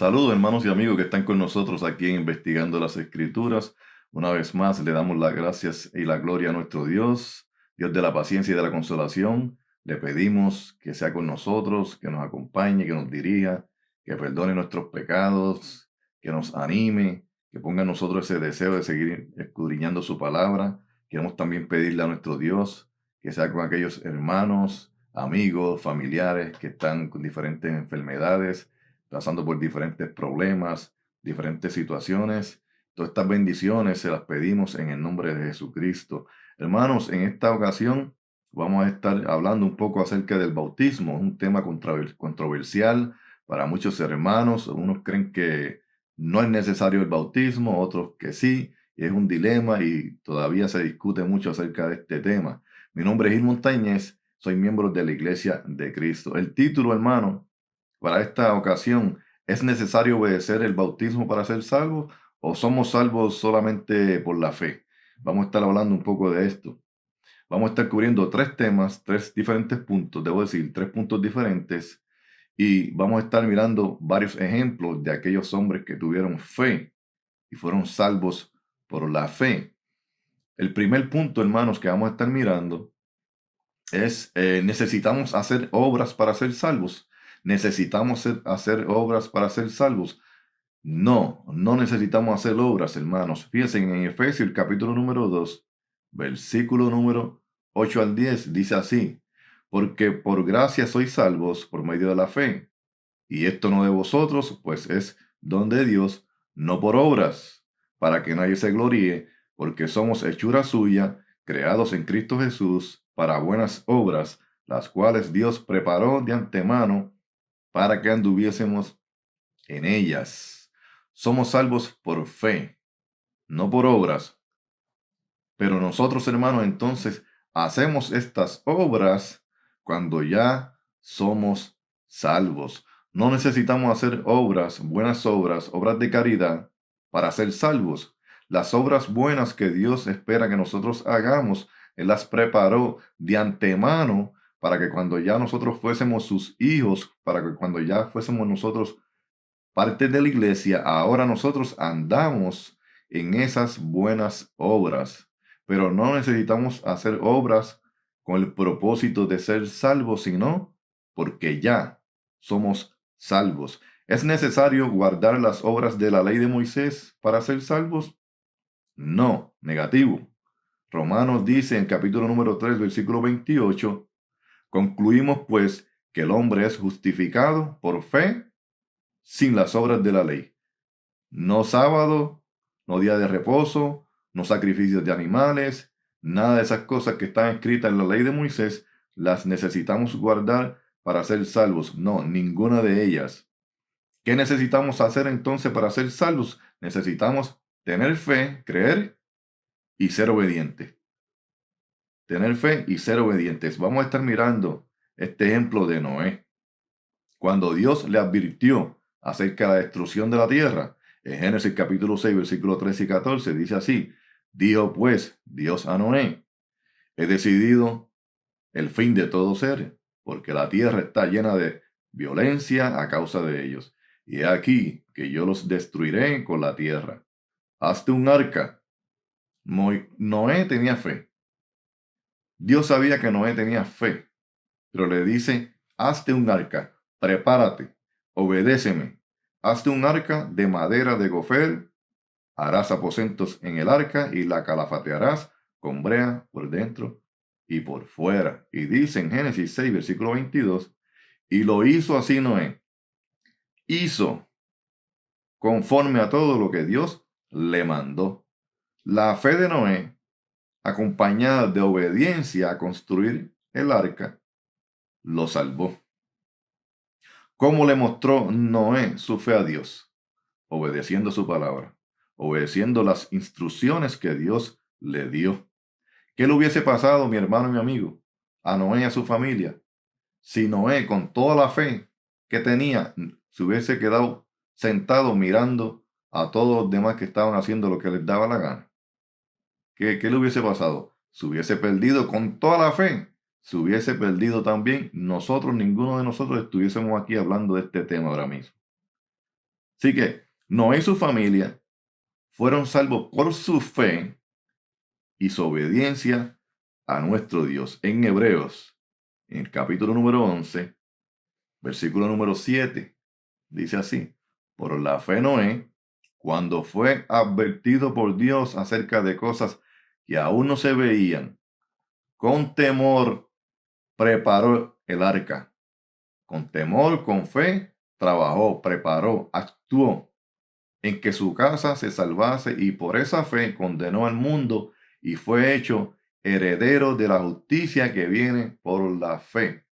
Saludos hermanos y amigos que están con nosotros aquí en Investigando las Escrituras. Una vez más le damos las gracias y la gloria a nuestro Dios, Dios de la paciencia y de la consolación. Le pedimos que sea con nosotros, que nos acompañe, que nos dirija, que perdone nuestros pecados, que nos anime, que ponga en nosotros ese deseo de seguir escudriñando su palabra. Queremos también pedirle a nuestro Dios que sea con aquellos hermanos, amigos, familiares que están con diferentes enfermedades, pasando por diferentes problemas, diferentes situaciones. Todas estas bendiciones se las pedimos en el nombre de Jesucristo. Hermanos, en esta ocasión vamos a estar hablando un poco acerca del bautismo, un tema controversial para muchos hermanos. Unos creen que no es necesario el bautismo, otros que sí. Es un dilema y todavía se discute mucho acerca de este tema. Mi nombre es Gil Montañez, soy miembro de la Iglesia de Cristo. El título, hermano, para esta ocasión: ¿es necesario obedecer el bautismo para ser salvos o somos salvos solamente por la fe? Vamos a estar hablando un poco de esto. Vamos a estar cubriendo tres temas, tres diferentes puntos, debo decir, tres puntos diferentes, y vamos a estar mirando varios ejemplos de aquellos hombres que tuvieron fe y fueron salvos por la fe. El primer punto, hermanos, que vamos a estar mirando es, necesitamos hacer obras para ser salvos. ¿Necesitamos hacer obras para ser salvos? No, no necesitamos hacer obras, hermanos. Fíjense en Efesios, el capítulo número 2, versículo número 8 al 10, dice así: porque por gracia sois salvos por medio de la fe. Y esto no de vosotros, pues es don de Dios, no por obras, para que nadie se gloríe, porque somos hechura suya, creados en Cristo Jesús, para buenas obras, las cuales Dios preparó de antemano para que anduviésemos en ellas. Somos salvos por fe, no por obras. Pero nosotros, hermanos, entonces hacemos estas obras cuando ya somos salvos. No necesitamos hacer obras, buenas obras, obras de caridad para ser salvos. Las obras buenas que Dios espera que nosotros hagamos, Él las preparó de antemano para que cuando ya nosotros fuésemos sus hijos, para que cuando ya fuésemos nosotros parte de la iglesia, ahora nosotros andamos en esas buenas obras. Pero no necesitamos hacer obras con el propósito de ser salvos, sino porque ya somos salvos. ¿Es necesario guardar las obras de la ley de Moisés para ser salvos? No, negativo. Romanos dice en capítulo número 3, versículo 28, concluimos pues que el hombre es justificado por fe sin las obras de la ley. No sábado, no día de reposo, no sacrificios de animales, nada de esas cosas que están escritas en la ley de Moisés, las necesitamos guardar para ser salvos. No, ninguna de ellas. ¿Qué necesitamos hacer entonces para ser salvos? Necesitamos tener fe, creer y ser obedientes. Tener fe y ser obedientes. Vamos a estar mirando este ejemplo de Noé. Cuando Dios le advirtió acerca de la destrucción de la tierra, en Génesis capítulo 6, versículos 13 y 14, dice así: dijo pues Dios a Noé, he decidido el fin de todo ser, porque la tierra está llena de violencia a causa de ellos. Y he aquí que yo los destruiré con la tierra. Hazte un arca. Noé tenía fe. Dios sabía que Noé tenía fe, pero le dice: hazte un arca, prepárate, obedéceme. Hazte un arca de madera de gofer, harás aposentos en el arca y la calafatearás con brea por dentro y por fuera. Y dice en Génesis 6, versículo 22, y lo hizo así Noé. Hizo conforme a todo lo que Dios le mandó. La fe de Noé, acompañada de obediencia a construir el arca, lo salvó. ¿Cómo le mostró Noé su fe a Dios? Obedeciendo su palabra, obedeciendo las instrucciones que Dios le dio. ¿Qué le hubiese pasado, mi hermano y mi amigo, a Noé y a su familia, si Noé, con toda la fe que tenía, se hubiese quedado sentado mirando a todos los demás que estaban haciendo lo que les daba la gana? ¿Qué le hubiese pasado? Se hubiese perdido con toda la fe. Se hubiese perdido también nosotros, ninguno de nosotros estuviésemos aquí hablando de este tema ahora mismo. Así que Noé y su familia fueron salvos por su fe y su obediencia a nuestro Dios. En Hebreos, en el capítulo número 11, versículo número 7, dice así: por la fe Noé, cuando fue advertido por Dios acerca de cosas que aún no se veían, con temor preparó el arca. Con temor, con fe, trabajó, preparó, actuó en que su casa se salvase, y por esa fe condenó al mundo y fue hecho heredero de la justicia que viene por la fe.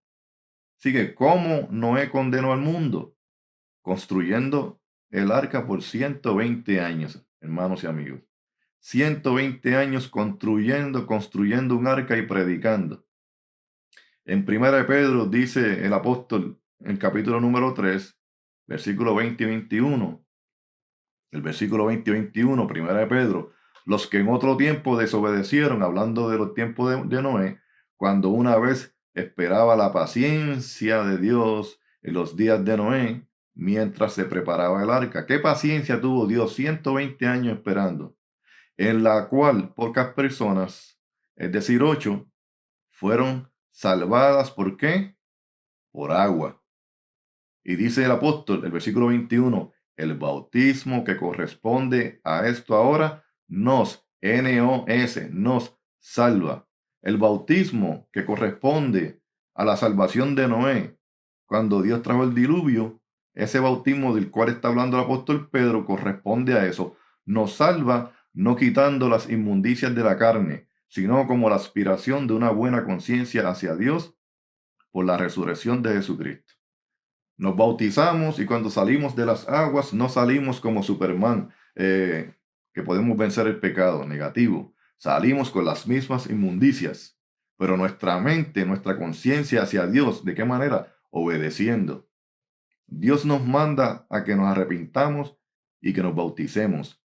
Así que, ¿cómo Noé condenó al mundo? Construyendo el arca por 120 años, hermanos y amigos. 120 años construyendo un arca y predicando. En 1 Pedro dice el apóstol en el capítulo número 3, versículo 20 y 21. El versículo 20 y 21, 1 Pedro: los que en otro tiempo desobedecieron, hablando de los tiempos de Noé, cuando una vez esperaba la paciencia de Dios en los días de Noé, mientras se preparaba el arca. ¿Qué paciencia tuvo Dios? 120 años esperando, en la cual pocas personas, es decir, 8, fueron salvadas. ¿Por qué? Por agua. Y dice el apóstol, el versículo 21, el bautismo que corresponde a esto ahora nos, N-O-S, nos salva. El bautismo que corresponde a la salvación de Noé, cuando Dios trajo el diluvio, ese bautismo del cual está hablando el apóstol Pedro corresponde a eso. Nos salva no quitando las inmundicias de la carne, sino como la aspiración de una buena conciencia hacia Dios por la resurrección de Jesucristo. Nos bautizamos y cuando salimos de las aguas no salimos como Superman, que podemos vencer el pecado negativo. Salimos con las mismas inmundicias, pero nuestra mente, nuestra conciencia hacia Dios, ¿de qué manera? Obedeciendo. Dios nos manda a que nos arrepintamos y que nos bauticemos.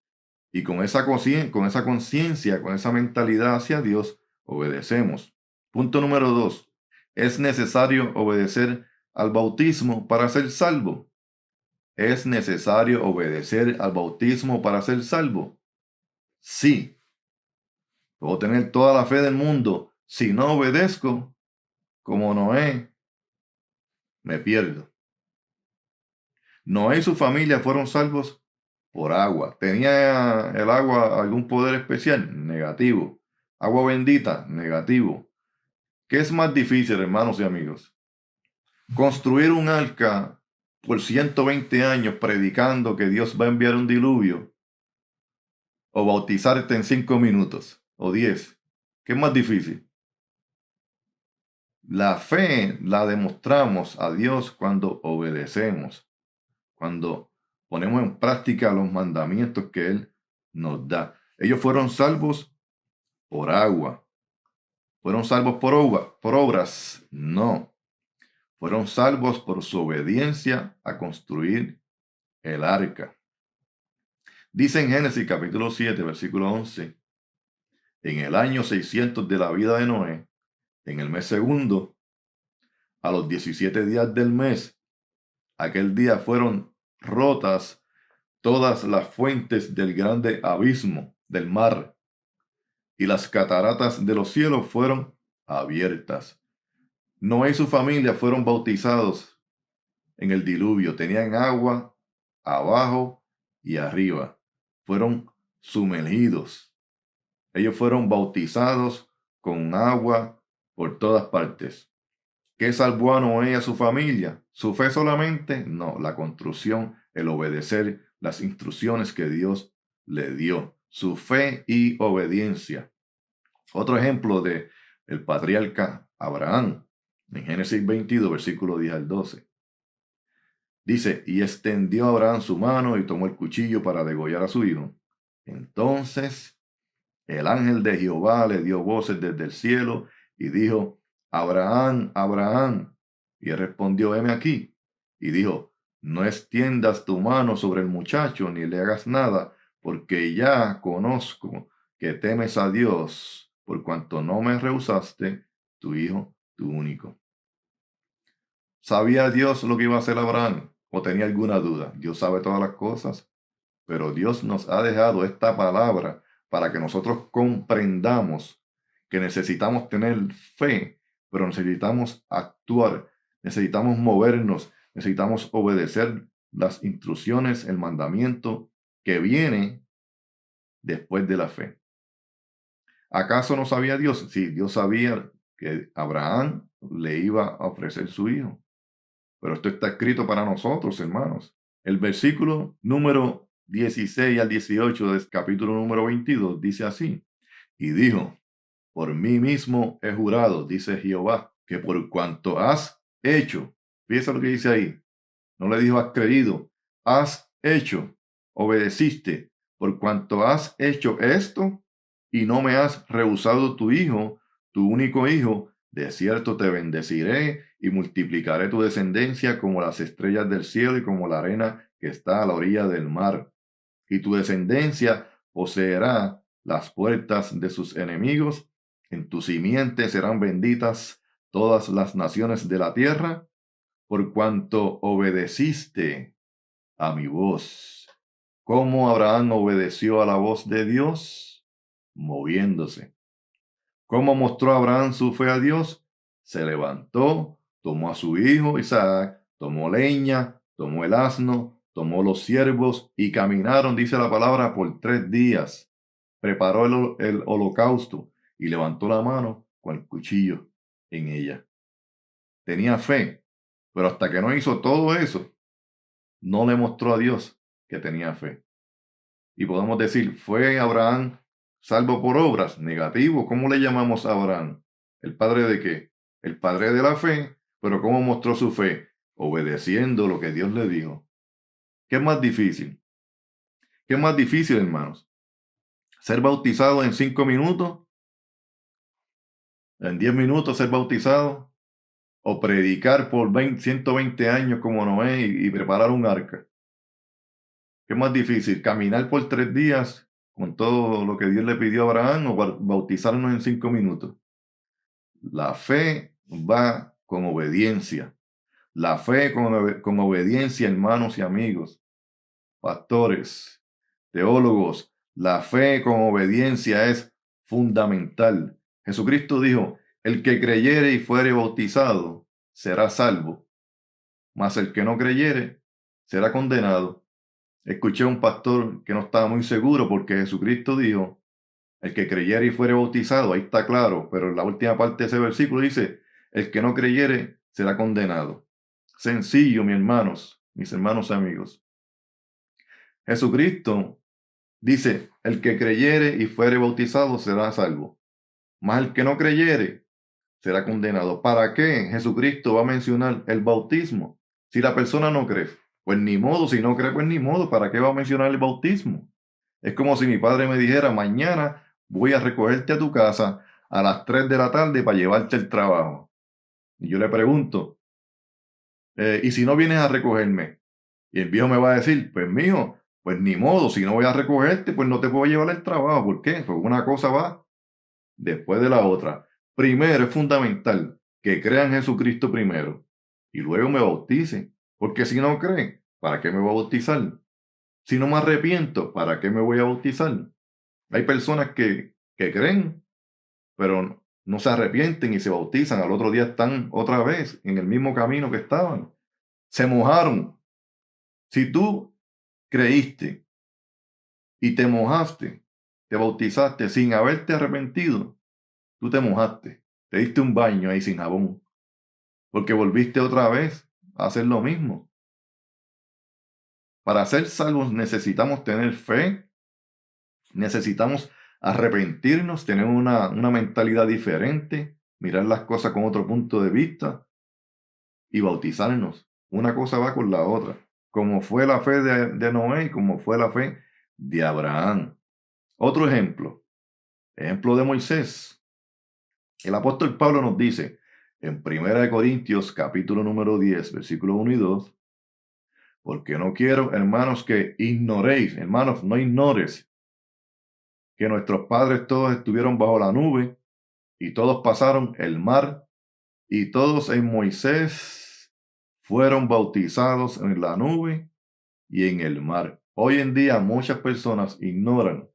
Y con esa conciencia, con esa mentalidad hacia Dios, obedecemos. Punto número 2. Es necesario obedecer al bautismo para ser salvo. ¿Es necesario obedecer al bautismo para ser salvo? Sí. Puedo tener toda la fe del mundo. Si no obedezco, como Noé, me pierdo. Noé y su familia fueron salvos por agua. ¿Tenía el agua algún poder especial? Negativo. ¿Agua bendita? Negativo. ¿Qué es más difícil, hermanos y amigos? Construir un arca por 120 años predicando que Dios va a enviar un diluvio, o bautizarte en 5 minutos o 10. ¿Qué es más difícil? La fe la demostramos a Dios cuando obedecemos, cuando ponemos en práctica los mandamientos que Él nos da. Ellos fueron salvos por agua. ¿Fueron salvos por obras? No. Fueron salvos por su obediencia a construir el arca. Dice en Génesis capítulo 7, versículo 11, en el año 600 de la vida de Noé, en el mes segundo, a los 17 días del mes, aquel día fueron rotas todas las fuentes del grande abismo del mar, y las cataratas de los cielos fueron abiertas. Noé y su familia fueron bautizados en el diluvio. Tenían agua abajo y arriba. Fueron sumergidos. Ellos fueron bautizados con agua por todas partes. ¿Qué salvó a Noé y a su familia? ¿Su fe solamente? No, la construcción, el obedecer las instrucciones que Dios le dio. Su fe y obediencia. Otro ejemplo de el patriarca Abraham, en Génesis 22, versículo 10 al 12. Dice, y extendió Abraham su mano y tomó el cuchillo para degollar a su hijo. Entonces el ángel de Jehová le dio voces desde el cielo y dijo, Abraham, Abraham. Y él respondió, heme aquí. Y dijo, no extiendas tu mano sobre el muchacho ni le hagas nada, porque ya conozco que temes a Dios, por cuanto no me rehusaste tu hijo, tu único. ¿Sabía Dios lo que iba a hacer Abraham? o tenía alguna duda. Dios sabe todas las cosas, pero Dios nos ha dejado esta palabra para que nosotros comprendamos que necesitamos tener fe, pero necesitamos actuar, necesitamos movernos, necesitamos obedecer las instrucciones, el mandamiento que viene después de la fe. ¿Acaso no sabía Dios? Sí, Dios sabía que Abraham le iba a ofrecer su hijo. Pero esto está escrito para nosotros, hermanos. El versículo número 16 al 18 del capítulo número 22 dice así. Y dijo, por mí mismo he jurado, dice Jehová, que por cuanto has hecho, fíjese lo que dice ahí, no le dijo has creído, has hecho, obedeciste, por cuanto has hecho esto y no me has rehusado tu hijo, tu único hijo, de cierto te bendeciré y multiplicaré tu descendencia como las estrellas del cielo y como la arena que está a la orilla del mar. Y tu descendencia poseerá las puertas de sus enemigos. En tu simiente serán benditas todas las naciones de la tierra, por cuanto obedeciste a mi voz. ¿Cómo Abraham obedeció a la voz de Dios? Moviéndose. ¿Cómo mostró Abraham su fe a Dios? Se levantó, tomó a su hijo Isaac, tomó leña, tomó el asno, tomó los siervos y caminaron, dice la palabra, por 3 días. Preparó el holocausto y levantó la mano con el cuchillo en ella. Tenía fe, pero hasta que no hizo todo eso, no le mostró a Dios que tenía fe. Y podemos decir, ¿fue Abraham salvo por obras? Negativo. ¿Cómo le llamamos a Abraham? ¿El padre de qué? El padre de la fe. Pero ¿cómo mostró su fe? Obedeciendo lo que Dios le dijo. ¿Qué es más difícil? ¿Qué es más difícil, hermanos? ¿Ser bautizado en 5 minutos? ¿En 10 minutos ser bautizado? ¿O predicar por 120 años como Noé y preparar un arca? ¿Qué es más difícil? ¿Caminar por 3 días con todo lo que Dios le pidió a Abraham o bautizarnos en 5 minutos? La fe va con obediencia. La fe con obediencia, hermanos y amigos, pastores, teólogos. La fe con obediencia es fundamental. Jesucristo dijo, el que creyere y fuere bautizado será salvo, mas el que no creyere será condenado. Escuché a un pastor que no estaba muy seguro porque Jesucristo dijo, el que creyere y fuere bautizado, ahí está claro, pero en la última parte de ese versículo dice, el que no creyere será condenado. Sencillo, mis hermanos amigos. Jesucristo dice, el que creyere y fuere bautizado será salvo, mas el que no creyere será condenado. ¿Para qué Jesucristo va a mencionar el bautismo? Si la persona no cree, pues ni modo, si no cree, pues ni modo, ¿para qué va a mencionar el bautismo? Es como si mi padre me dijera, mañana voy a recogerte a tu casa a las 3 de la tarde para llevarte al trabajo. Y yo le pregunto, ¿y si no vienes a recogerme? Y el viejo me va a decir, pues mijo, pues ni modo, si no voy a recogerte, pues no te puedo llevar al trabajo. ¿Por qué? Pues una cosa va después de la otra. Primero es fundamental que crean en Jesucristo primero y luego me bauticen. Porque si no creen, ¿para qué me voy a bautizar? Si no me arrepiento, ¿para qué me voy a bautizar? Hay personas que creen, pero no se arrepienten y se bautizan. Al otro día están otra vez en el mismo camino que estaban. Se mojaron. Si tú creíste y te mojaste, te bautizaste sin haberte arrepentido, tú te mojaste, te diste un baño ahí sin jabón, porque volviste otra vez a hacer lo mismo. Para ser salvos necesitamos tener fe, necesitamos arrepentirnos, tener una mentalidad diferente, mirar las cosas con otro punto de vista y bautizarnos. Una cosa va con la otra, como fue la fe de Noé y como fue la fe de Abraham. Otro ejemplo de Moisés. El apóstol Pablo nos dice en 1 Corintios capítulo número 10, versículo 1 y 2, porque no quiero, hermanos, que ignoréis, hermanos, no ignores que nuestros padres todos estuvieron bajo la nube y todos pasaron el mar y todos en Moisés fueron bautizados en la nube y en el mar. Hoy en día muchas personas ignoran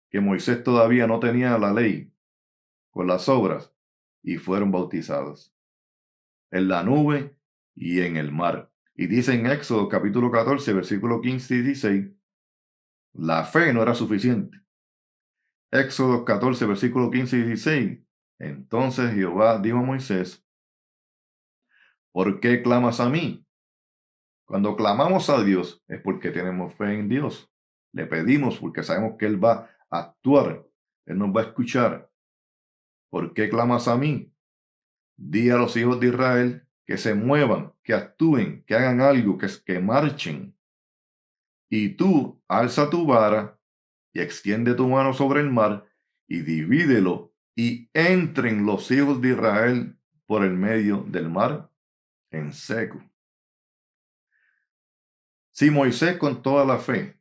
que Moisés todavía no tenía la ley con las obras y fueron bautizados en la nube y en el mar. Y dice en Éxodo capítulo 14, versículo 15 y 16, la fe no era suficiente. Éxodo 14, versículo 15 y 16. Entonces Jehová dijo a Moisés, ¿por qué clamas a mí? Cuando clamamos a Dios es porque tenemos fe en Dios. Le pedimos porque sabemos que Él va a actuar, Él nos va a escuchar. ¿Por qué clamas a mí? Di a los hijos de Israel que se muevan, que actúen, que hagan algo, que marchen. Y tú alza tu vara y extiende tu mano sobre el mar y divídelo y entren los hijos de Israel por el medio del mar en seco. Si Moisés con toda la fe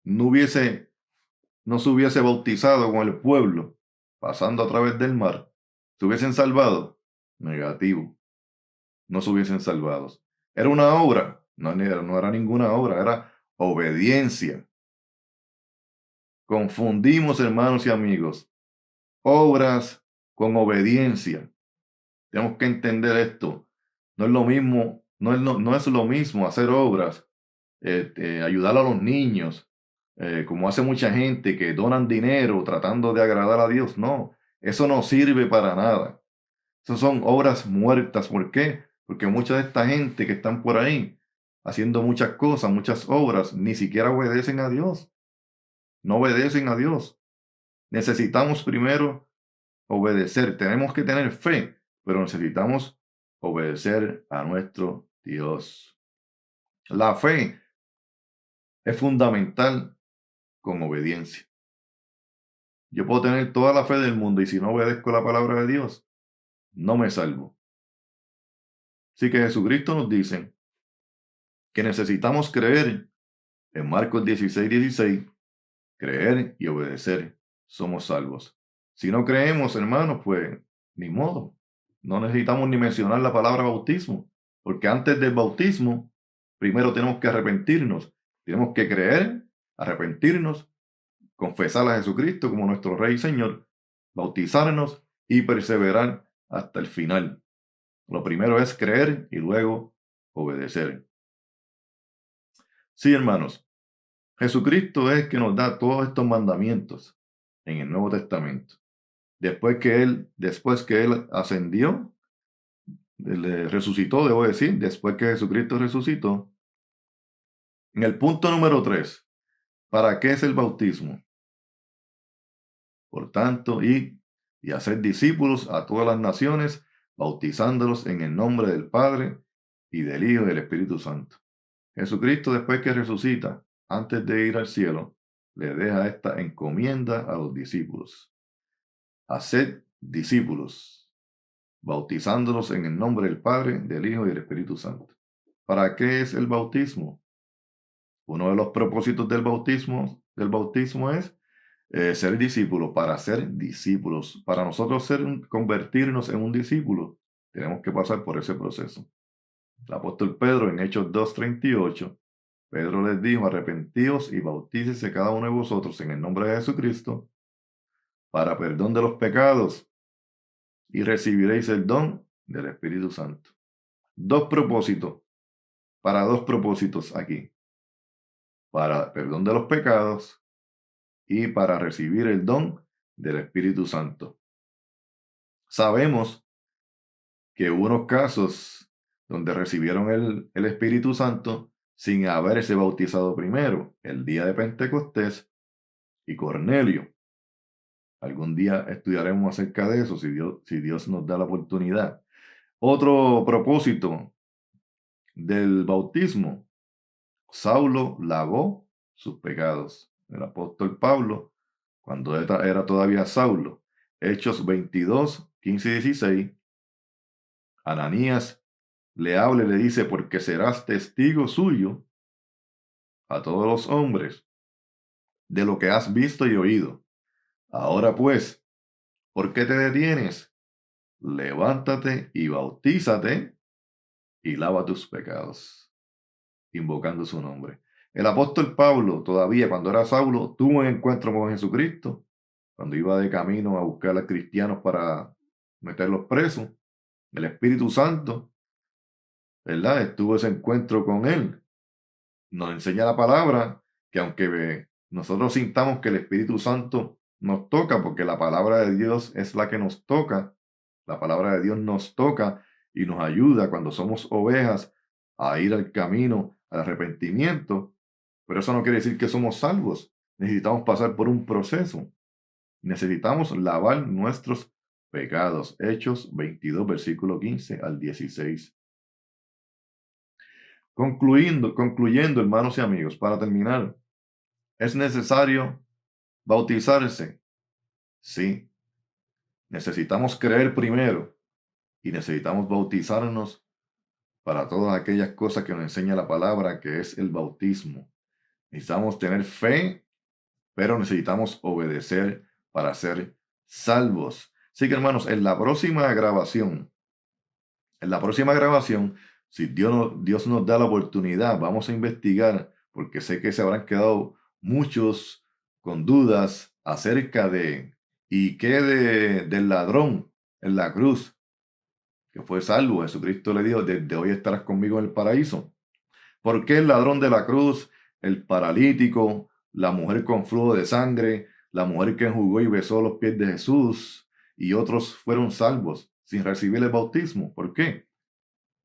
no se hubiese bautizado con el pueblo pasando a través del mar, ¿se hubiesen salvado? Negativo, no se hubiesen salvado. ¿Era una obra? No era ninguna obra, era obediencia. Confundimos, hermanos y amigos, obras con obediencia. Tenemos que entender esto. No es lo mismo, no es lo mismo hacer obras, ayudar a los niños, como hace mucha gente que donan dinero tratando de agradar a Dios. No, eso no sirve para nada. Esas son obras muertas. ¿Por qué? Porque mucha de esta gente que están por ahí haciendo muchas cosas, muchas obras, ni siquiera obedecen a Dios. No obedecen a Dios. Necesitamos primero obedecer. Tenemos que tener fe, pero necesitamos obedecer a nuestro Dios. La fe es fundamental con obediencia. Yo puedo tener toda la fe del mundo y si no obedezco la palabra de Dios, no me salvo. Así que Jesucristo nos dice que necesitamos creer en Marcos 16, 16, creer y obedecer, somos salvos. Si no creemos, hermanos, pues ni modo. No necesitamos ni mencionar la palabra bautismo, porque antes del bautismo, primero tenemos que arrepentirnos. Tenemos que creer, arrepentirnos, confesar a Jesucristo como nuestro Rey y Señor, bautizarnos y perseverar hasta el final. Lo primero es creer y luego obedecer. Sí, hermanos, Jesucristo es que nos da todos estos mandamientos en el Nuevo Testamento. Después que Él ascendió, resucitó, debo decir, después que Jesucristo resucitó. En el punto número 3, ¿para qué es el bautismo? Por tanto, y hacer discípulos a todas las naciones, bautizándolos en el nombre del Padre y del Hijo y del Espíritu Santo. Jesucristo, después que resucita, antes de ir al cielo, le deja esta encomienda a los discípulos. Haced discípulos, bautizándolos en el nombre del Padre, del Hijo y del Espíritu Santo. ¿Para qué es el bautismo? Uno de los propósitos del bautismo es ser discípulo. Para ser discípulos, para nosotros convertirnos en un discípulo, tenemos que pasar por ese proceso. El apóstol Pedro en Hechos 2:38, Pedro les dijo, arrepentíos y bautícese cada uno de vosotros en el nombre de Jesucristo para perdón de los pecados y recibiréis el don del Espíritu Santo. Dos propósitos aquí. Para perdón de los pecados y para recibir el don del Espíritu Santo. Sabemos que hubo unos casos donde recibieron el Espíritu Santo sin haberse bautizado primero, el día de Pentecostés y Cornelio. Algún día estudiaremos acerca de eso, si Dios nos da la oportunidad. Otro propósito del bautismo, Saulo lavó sus pecados. El apóstol Pablo, cuando era todavía Saulo, Hechos 22, 15 y 16, Ananías le habla y le dice, porque serás testigo suyo a todos los hombres de lo que has visto y oído. Ahora pues, ¿por qué te detienes? Levántate y bautízate y lava tus pecados, invocando su nombre. El apóstol Pablo, todavía cuando era Saulo, tuvo un encuentro con Jesucristo, cuando iba de camino a buscar a cristianos para meterlos presos. El Espíritu Santo, ¿verdad? Estuvo ese encuentro con él. Nos enseña la palabra que aunque nosotros sintamos que el Espíritu Santo nos toca, porque la palabra de Dios es la que nos toca, la palabra de Dios nos toca y nos ayuda cuando somos ovejas a ir al camino, al arrepentimiento, pero eso no quiere decir que somos salvos. Necesitamos pasar por un proceso. Necesitamos lavar nuestros pecados. Hechos 22, versículo 15 al 16. Concluyendo, hermanos y amigos, para terminar, ¿es necesario bautizarse? Sí. Necesitamos creer primero y necesitamos bautizarnos para todas aquellas cosas que nos enseña la palabra, que es el bautismo. Necesitamos tener fe, pero necesitamos obedecer para ser salvos. Así que, hermanos, en la próxima grabación, si Dios nos da la oportunidad, vamos a investigar, porque sé que se habrán quedado muchos con dudas acerca de, ¿y qué del ladrón en la cruz, que fue salvo? Jesucristo le dijo, desde hoy estarás conmigo en el paraíso. ¿Por qué el ladrón de la cruz, el paralítico, la mujer con flujo de sangre, la mujer que enjugó y besó los pies de Jesús y otros fueron salvos sin recibir el bautismo? ¿Por qué?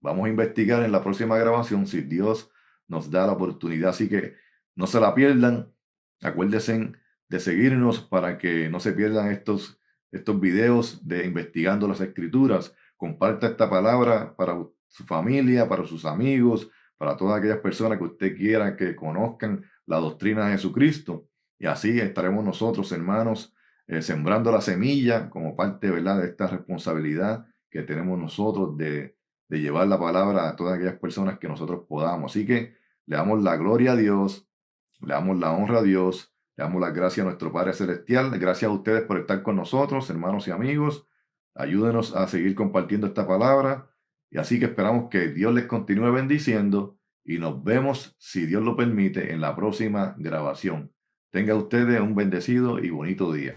Vamos a investigar en la próxima grabación si Dios nos da la oportunidad. Así que no se la pierdan. Acuérdense de seguirnos para que no se pierdan estos videos de Investigando las Escrituras. Comparta esta palabra para su familia, para sus amigos, para todas aquellas personas que usted quiera que conozcan la doctrina de Jesucristo. Y así estaremos nosotros, hermanos, sembrando la semilla como parte, ¿verdad?, de esta responsabilidad que tenemos nosotros de llevar la palabra a todas aquellas personas que nosotros podamos. Así que le damos la gloria a Dios, le damos la honra a Dios, le damos las gracias a nuestro Padre Celestial. Gracias a ustedes por estar con nosotros, hermanos y amigos. Ayúdenos a seguir compartiendo esta palabra. Y así que esperamos que Dios les continúe bendiciendo y nos vemos, si Dios lo permite, en la próxima grabación. Tenga ustedes un bendecido y bonito día.